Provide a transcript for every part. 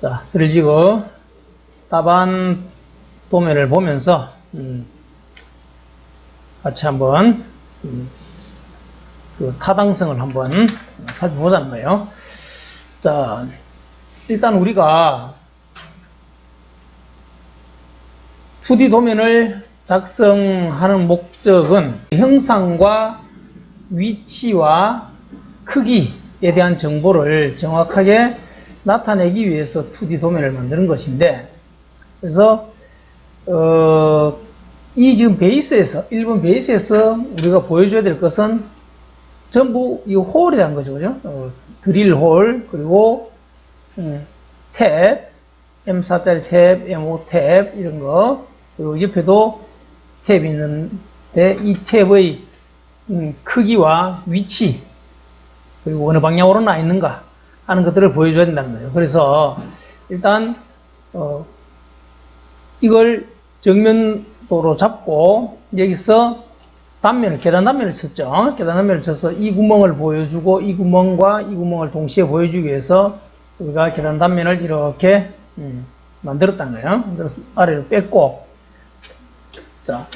자, 드릴지그 답안 도면을 보면서 같이 한번 그 타당성을 한번 살펴보자는 거예요. 자, 일단 우리가 2D 도면을 작성하는 목적은 형상과 위치와 크기에 대한 정보를 정확하게 나타내기 위해서 2D 도면을 만드는 것인데, 그래서 이 지금 베이스에서 1번 베이스에서 우리가 보여줘야 될 것은 전부 이 홀에 대한 거죠, 그죠? 드릴 홀, 그리고 탭, M4짜리 탭, M5 탭 이런 거, 그리고 옆에도 탭이 있는데 이 탭의 크기와 위치, 그리고 어느 방향으로 나 있는가 하는 것들을 보여줘야 된다는 거예요. 그래서 일단 이걸 정면도로 잡고 여기서 단면을, 계단 단면을 쳤죠. 계단 단면을 쳐서 이 구멍을 보여주고 이 구멍과 이 구멍을 동시에 보여주기 위해서 우리가 계단 단면을 이렇게 만들었다는 거예요. 그래서 아래로 뺐고, 자,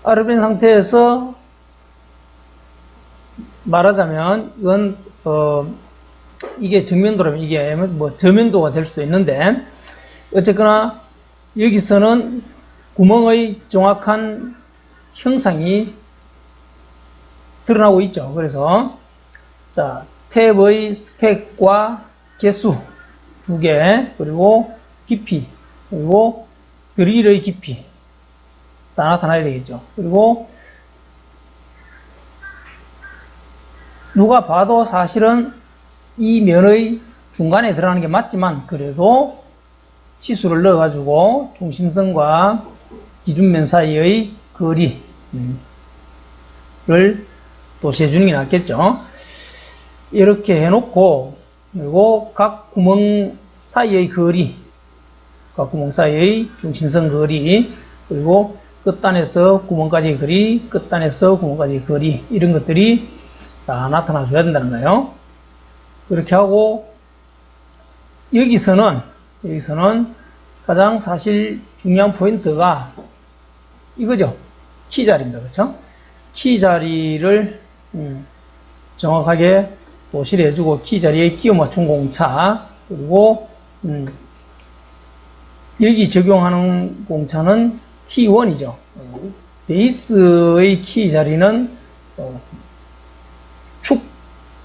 아래로 뺀 상태에서 말하자면 이건 이게 정면도라면 이게 뭐 저면도가 될 수도 있는데, 어쨌거나 여기서는 구멍의 정확한 형상이 드러나고 있죠. 그래서 자, 탭의 스펙과 개수 2개, 그리고 깊이, 그리고 드릴의 깊이 다 나타나야 되겠죠. 그리고 누가 봐도 사실은 이 면의 중간에 들어가는 게 맞지만, 그래도 치수를 넣어가지고 중심선과 기준면 사이의 거리를 도시해주는 게 낫겠죠. 이렇게 해놓고, 그리고 각 구멍 사이의 거리, 각 구멍 사이의 중심선 거리, 그리고 끝단에서 구멍까지의 거리, 끝단에서 구멍까지의 거리, 이런 것들이 다 나타나 줘야 된다는 거예요. 그렇게 하고, 여기서는 가장 사실 중요한 포인트가 이거죠. 키 자리입니다. 그렇죠? 키 자리를 정확하게 도시를 해주고, 키 자리에 끼워 맞춘 공차, 그리고 여기 적용하는 공차는 T1이죠. 베이스의 키 자리는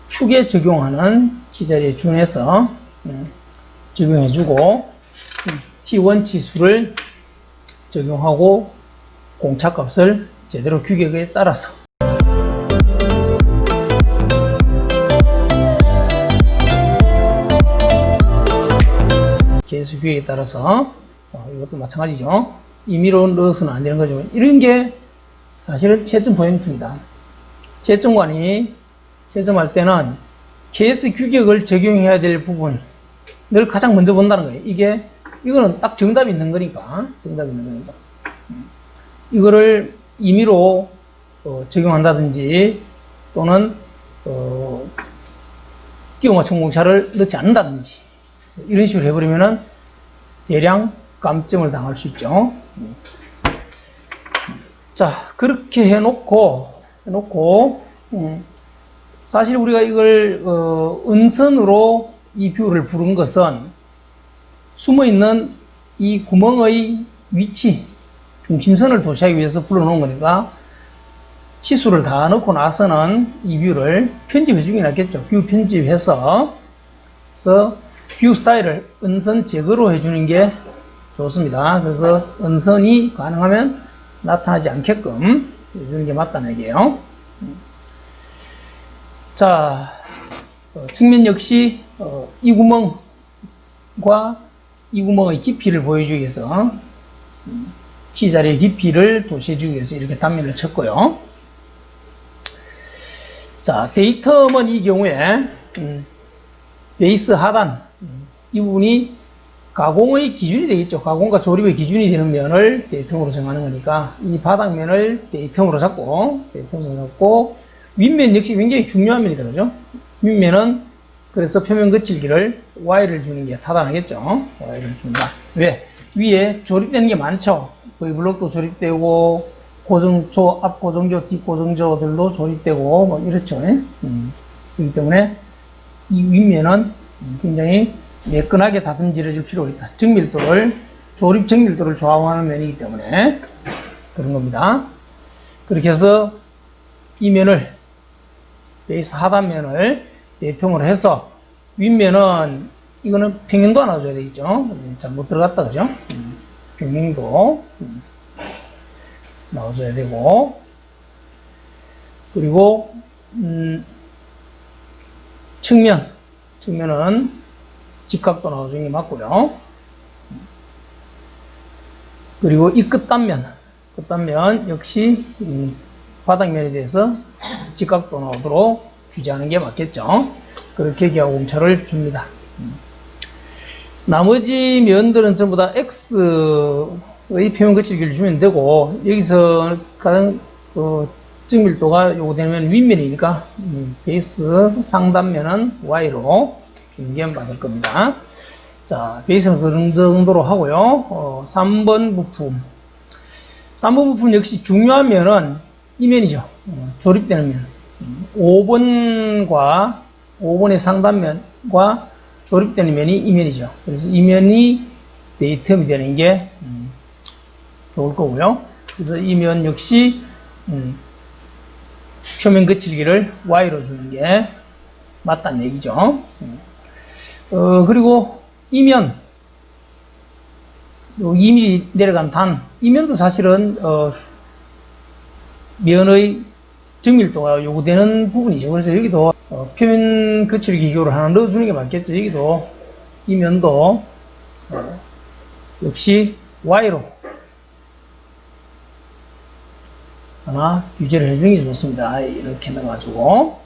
축에 적용하는 키 자리에 준해서 적용해주고, T1 치수를 적용하고 공차값을 제대로 규격에 따라서 개수 규격에 따라서 이것도 마찬가지죠. 임의로 넣어서는 안 되는 거죠. 이런 게 사실은 채점 포인트입니다. 채점관이 채점할 때는 개수 규격을 적용해야 될 부분을 가장 먼저 본다는 거예요. 이거는 딱 정답이 있는 거니까, 이거를 임의로 적용한다든지, 또는 끼워 맞춘 공차를 넣지 않는다든지, 이런 식으로 해버리면은 대량 감점을 당할 수 있죠. 자, 그렇게 해놓고 사실 우리가 이걸 은선으로 이 뷰를 부른 것은 숨어있는 이 구멍의 위치, 중심선을 도시하기 위해서 불러놓은 거니까, 치수를 다 넣고 나서는 이 뷰를 편집해 주긴 하겠죠. 뷰 편집해서 뷰 스타일을 은선 제거로 해주는 게 좋습니다. 그래서 은선이 가능하면 나타나지 않게끔 해주는 게 맞다는 얘기예요. 자, 측면 역시 이 구멍과 이 구멍의 깊이를 보여주기 위해서 키 자리의 깊이를 도시해주기 위해서 이렇게 단면을 쳤고요. 자, 데이텀은 이 경우에 베이스 하단 이 부분이 가공의 기준이 되겠죠. 가공과 조립의 기준이 되는 면을 데이텀으로 정하는 거니까 이 바닥면을 데이텀으로 잡고 윗면 역시 굉장히 중요한 면이다, 그죠? 윗면은 그래서 표면 거칠기를 Y를 주는 게 타당하겠죠. Y를 준다. 왜? 위에 조립되는 게 많죠. V블록도 조립되고, 고정조, 앞 고정조, 뒷 고정조들도 조립되고, 뭐, 이렇죠. 그렇기 때문에 이 윗면은 굉장히 매끈하게 다듬질해 줄 필요가 있다. 조립 정밀도를 좌우하는 면이기 때문에 그런 겁니다. 그렇게 해서 이 면을, 베이스 하단면을 대평으로 해서 윗면은 이거는 평행도 하나 줘야 되겠죠. 잘 못 들어갔다, 그죠? 평행도 나와줘야 되고, 그리고 측면은 직각도 나와주는 게 맞고요. 그리고 이 끝단면 역시 바닥면에 대해서 직각도 나오도록 규제하는 게 맞겠죠. 그렇게 기하 공차를 줍니다. 나머지 면들은 전부 다 X의 표면 거칠기를 주면 되고, 여기서 가장 정밀도가 요구되면 윗면이니까 베이스 상단면은 Y로 주는 게 맞을 겁니다. 자, 베이스는 그런 정도로 하고요. 3번 부품. 3번 부품 역시 중요한 면은 이 면이죠. 조립되는 면. 5번의 상단면과 조립되는 면이 이 면이죠. 그래서 이 면이 데이텀이 되는 게 좋을 거고요. 그래서 이 면 역시 표면 거칠기를 Y로 주는 게 맞다는 얘기죠. 그리고 이 면, 2mm 내려간 단, 이 면도 사실은 면의 정밀도가 요구되는 부분이죠. 그래서 여기도 표면 거칠기 기호를 하나 넣어주는 게 맞겠죠. 여기도 이 면도 역시 Y로 하나 규제를 해주는 게 좋습니다. 이렇게 넣어가지고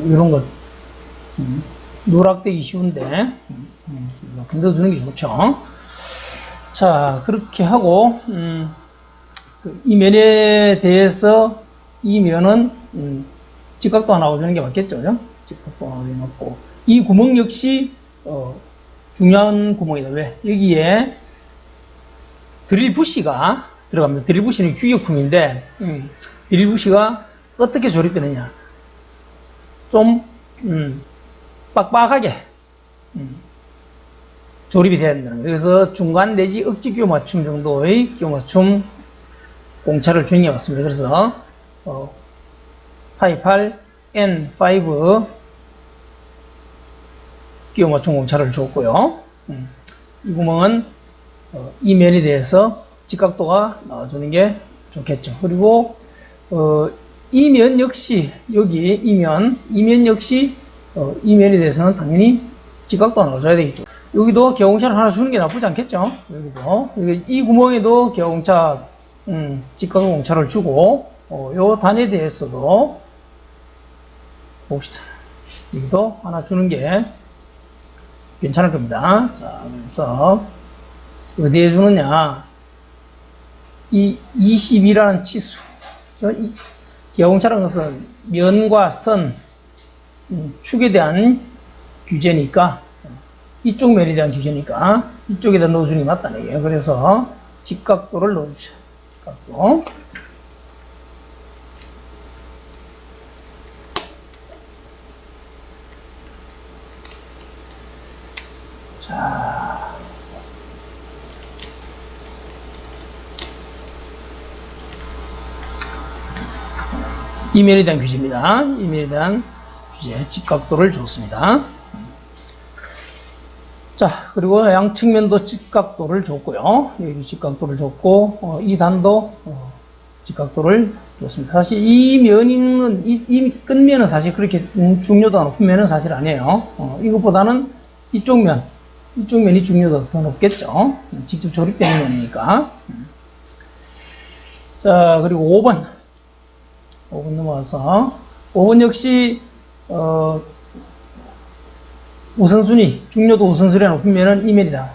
이런 것 누락되기 쉬운데 이렇게 넣어주는 게 좋죠. 자, 그렇게 하고 이 면에 대해서 이 면은 직각도 하나 넣어주는 게 맞겠죠. 그죠? 직각도 하나 넣어놓고 이 구멍 역시 중요한 구멍이다. 왜? 여기에 드릴 부시가 들어갑니다. 드릴 부시는 규격품인데 드릴 부시가 어떻게 조립되느냐, 좀 빡빡하게 조립이 돼야 된다는 거예요. 그래서 중간 내지 억지 끼워 맞춤 정도의 끼워 맞춤 공차를 주는 게 맞습니다. 그래서 파이팔 N5 끼워 맞춤 공차를 줬고요. 이 구멍은 이 면에 대해서 직각도가 나와주는 게 좋겠죠. 그리고 이 면 역시 여기 이 면 역시 이 면에 대해서는 당연히 직각도가 나와줘야 되겠죠. 여기도 기하공차를 하나 주는 게 나쁘지 않겠죠. 여기도 이 구멍에도 기하공차 직각공차를 주고 요 단에 대해서도 봅시다. 여기도 하나 주는 게 괜찮을 겁니다. 자, 그래서 어디에 주느냐, 이 20이라는 치수, 기하공차라는 것은 면과 선, 축에 대한 규제니까, 이쪽 면에 대한 규제니까 이쪽에다 넣어주는 게 맞다는 얘기예요. 그래서 직각도를 넣어주죠. 직각도. 자, 이 면에 대한 규제입니다. 이 면에 대한 규제, 직각도를 줬습니다. 자, 그리고 양측면도 직각도를 줬고요. 여기 직각도를 줬고, 이 단도 직각도를 줬습니다. 사실 이 면은, 이 끝면은 사실 그렇게 중요도가 높은 면은 사실 아니에요. 이것보다는 이쪽 면이 중요도가 더 높겠죠. 직접 조립되는 면이니까. 자, 그리고 5번 넘어와서, 5번 역시, 우선순위, 중요도 우선순위가 높은 면은 이 면이다.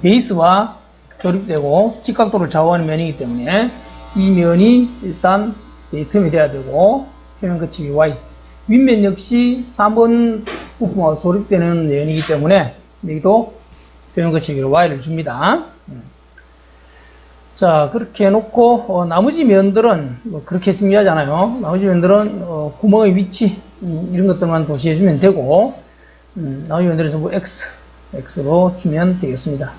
베이스와 조립되고 직각도를 좌우하는 면이기 때문에 이 면이 일단 데이텀이 돼야 되고 표면 거치기 Y. 윗면 역시 3번 부품하고 조립되는 면이기 때문에 여기도 표면 거치기로 Y를 줍니다. 자, 그렇게 해놓고 나머지 면들은 뭐 그렇게 중요하지 않아요. 나머지 면들은 구멍의 위치 이런 것들만 도시해주면 되고 나머지 면들은 전부 X로 주면 되겠습니다.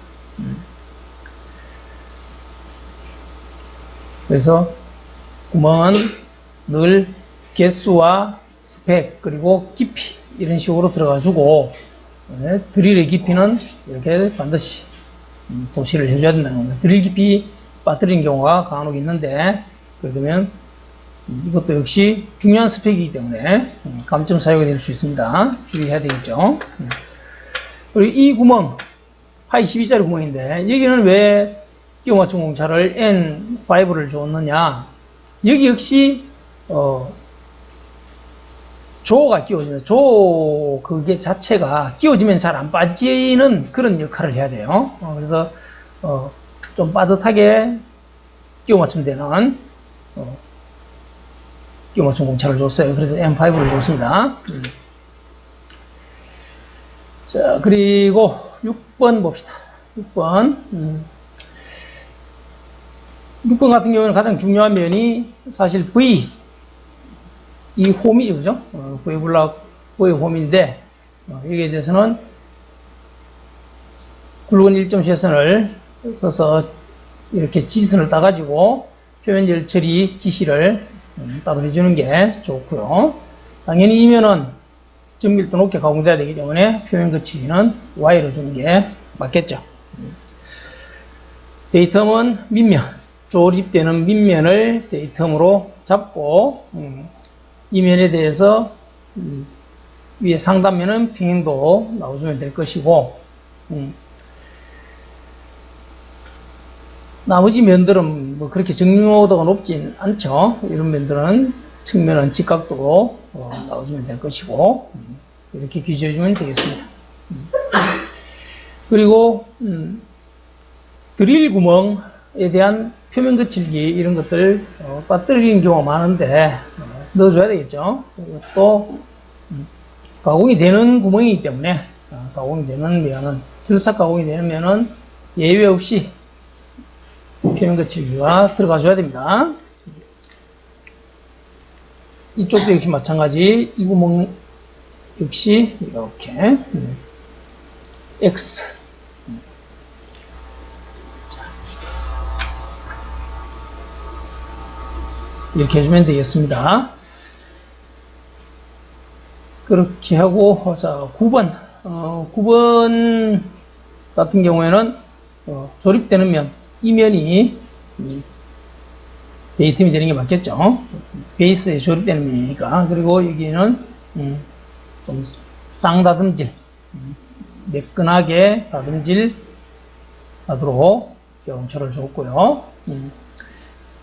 그래서 구멍은 늘 개수와 스펙 그리고 깊이 이런 식으로 들어가주고 드릴의 깊이는 이렇게 반드시 도시를 해줘야 된다는 겁니다. 드릴 깊이 빠뜨리는 경우가 간혹 있는데 그러면 이것도 역시 중요한 스펙이기 때문에 감점 사유가 될 수 있습니다. 주의해야 되겠죠. 그리고 이 구멍 파이 12짜리 구멍인데 여기는 왜 끼워 맞춘 공차를 N5를 줬느냐. 여기 역시 조가 끼워지면 그게 자체가 끼워지면 잘 안 빠지는 그런 역할을 해야 돼요. 그래서 좀 빠듯하게 끼워 맞추면 되는 끼워 맞춘 공차를 줬어요. 그래서 M5를 줬습니다. 자, 그리고 6번 봅시다. 6번. 6번 같은 경우는 가장 중요한 면이 사실 V, 이 홈이죠, 그죠? V 블락, V 홈인데, 여기에 대해서는 굵은 1.7선을 써서 이렇게 지선을 따가지고 표면 열 처리 지시를 따로 해주는 게 좋고요. 당연히 이 면은 정밀도 높게 가공돼야 되기 때문에 표면 거치기는 Y로 주는 게 맞겠죠. 데이텀은 밑면, 조립되는 밑면을 데이텀으로 잡고 이 면에 대해서 위에 상단면은 평행도 나와주면 될 것이고 나머지 면들은 뭐 그렇게 정밀도가 높진 않죠. 이런 면들은 측면은 직각도로 나와주면 될 것이고 이렇게 규제해주면 되겠습니다. 그리고 드릴 구멍에 대한 표면 거칠기 이런 것들 빠뜨리는 경우가 많은데 넣어줘야 되겠죠. 또 가공이 되는 구멍이기 때문에 가공이 되는 면은 절삭 가공이 되는 면은 예외 없이 표면 거칠기가 들어가줘야 됩니다. 이쪽도 역시 마찬가지. 이 구멍 역시 이렇게 X 이렇게 해주면 되겠습니다. 그렇게 하고 자 9번 9번 같은 경우에는 조립되는 면, 이 면이 데이텀이 되는 게 맞겠죠. 베이스에 조립되는 면이니까. 그리고 여기는 좀 쌍다듬질, 매끈하게 다듬질 하도록 경초를 줬고요.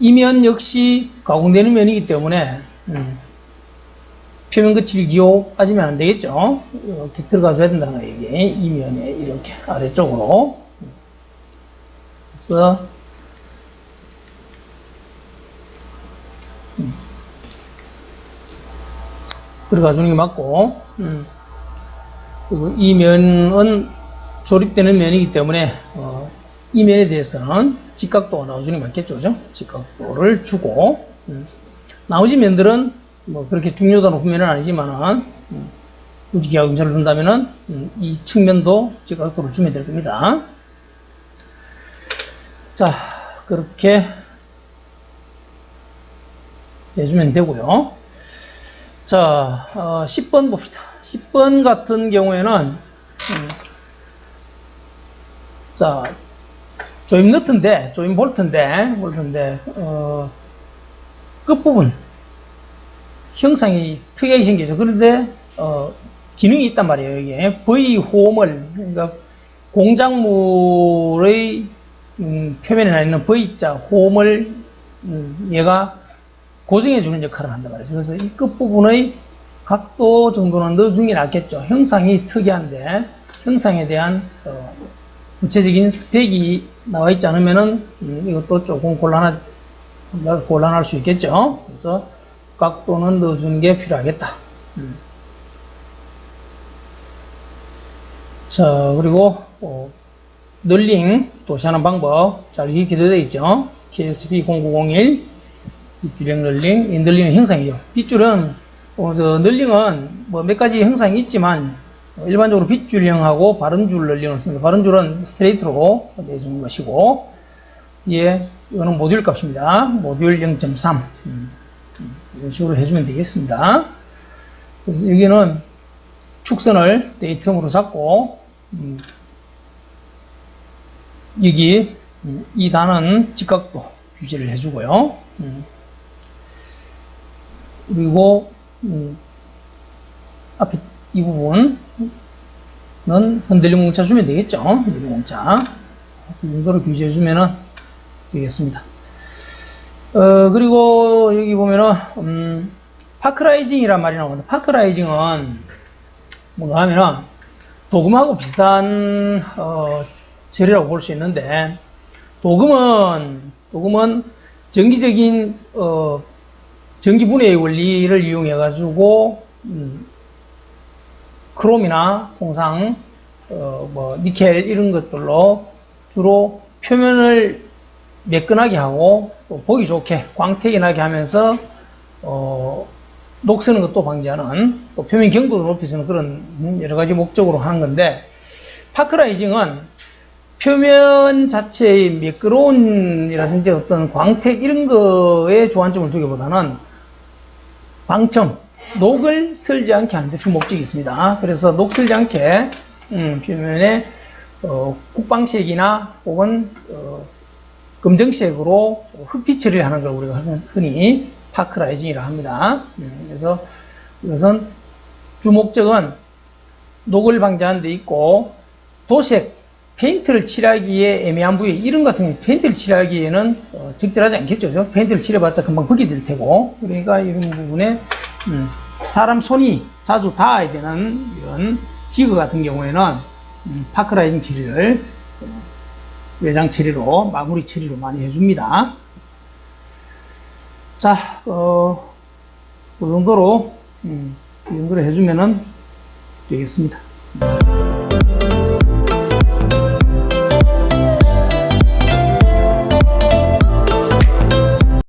이 면 역시 가공되는 면이기 때문에 표면 거칠 기호 빠지면 안 되겠죠. 이렇게 들어가줘야 된다는 거예요. 이게 이 면에 이렇게 아래쪽으로. 그래서 들어가주는 게 맞고, 그리고 이 면은 조립되는 면이기 때문에 이 면에 대해서는 직각도가 나와주는 게 맞겠죠, 그죠? 직각도를 주고, 나머지 면들은 뭐 그렇게 중요도가 높은 면은 아니지만은 우지기하 경차를 준다면은 이 측면도 직각도를 주면 될 겁니다. 자, 그렇게 해주면 되고요. 자, 10번 봅시다. 10번 같은 경우에는 자, 조임 너트인데, 조임 볼트인데, 끝부분 형상이 특이하게 생기죠. 그런데 기능이 있단 말이에요. 이게 V 홈을, 그러니까 공작물의 표면에 나 있는 V자 홈을 얘가 고정해 주는 역할을 한단 말이에요. 그래서 이 끝부분의 각도 정도는 넣어주는 게 낫겠죠. 형상이 특이한데 형상에 대한 구체적인 스펙이 나와 있지 않으면은 이것도 조금 곤란할 수 있겠죠. 그래서 각도는 넣어주는 게 필요하겠다. 자, 그리고 널링 도시하는 방법 잘 기재되어 있죠. KSP 0901 빗줄형 널링, 이 널링은 형상이죠. 빗줄은 널링은 뭐 몇 가지 형상이 있지만 일반적으로 빗줄형하고 바른줄 널링을 씁니다. 바른줄은 스트레이트로 내주는 것이고, 뒤에 이거는 모듈 값입니다. 모듈 0.3 이런 식으로 해주면 되겠습니다. 그래서 여기는 축선을 데이텀으로 잡고 여기 이 단은 직각도 유지를 해주고요. 그리고 앞에 이 부분은 흔들림 공차 주면 되겠죠. 흔들림 공차 이 정도로 규제해주면 되겠습니다. 그리고 여기 보면은 파크라이징이란 말이 나옵니다. 파크라이징은 뭔가 하면은 도금하고 비슷한 재료라고 볼 수 있는데, 도금은 정기적인 전기분해의 원리를 이용해 가지고 크롬이나 통상 뭐 니켈 이런 것들로 주로 표면을 매끈하게 하고 또 보기 좋게 광택이 나게 하면서 녹쓰는 것도 방지하는, 또 표면 경도도 높여주는 그런 여러 가지 목적으로 하는 건데, 파크라이징은 표면 자체의 매끄러움이라든지 어떤 광택 이런 거에 주안점을 두기보다는 방첨, 녹을 쓸지 않게 하는 데 주 목적이 있습니다. 그래서 녹 쓸지 않게 표면에 국방색이나 혹은 검정색으로 흑빛 처리를 하는 걸 우리가 흔히 파크라이징이라 합니다. 그래서 이것은 주 목적은 녹을 방지하는 데 있고, 도색, 페인트를 칠하기에 애매한 부위, 이런 같은 경우 페인트를 칠하기에는 적절하지 않겠죠. 페인트를 칠해봤자 금방 벗겨질 테고, 그러니까 이런 부분에 사람 손이 자주 닿아야 되는 이런 지그 같은 경우에는 파크라이징 처리를 외장 처리로, 마무리 처리로 많이 해줍니다. 자, 이 정도로 해주면은 되겠습니다.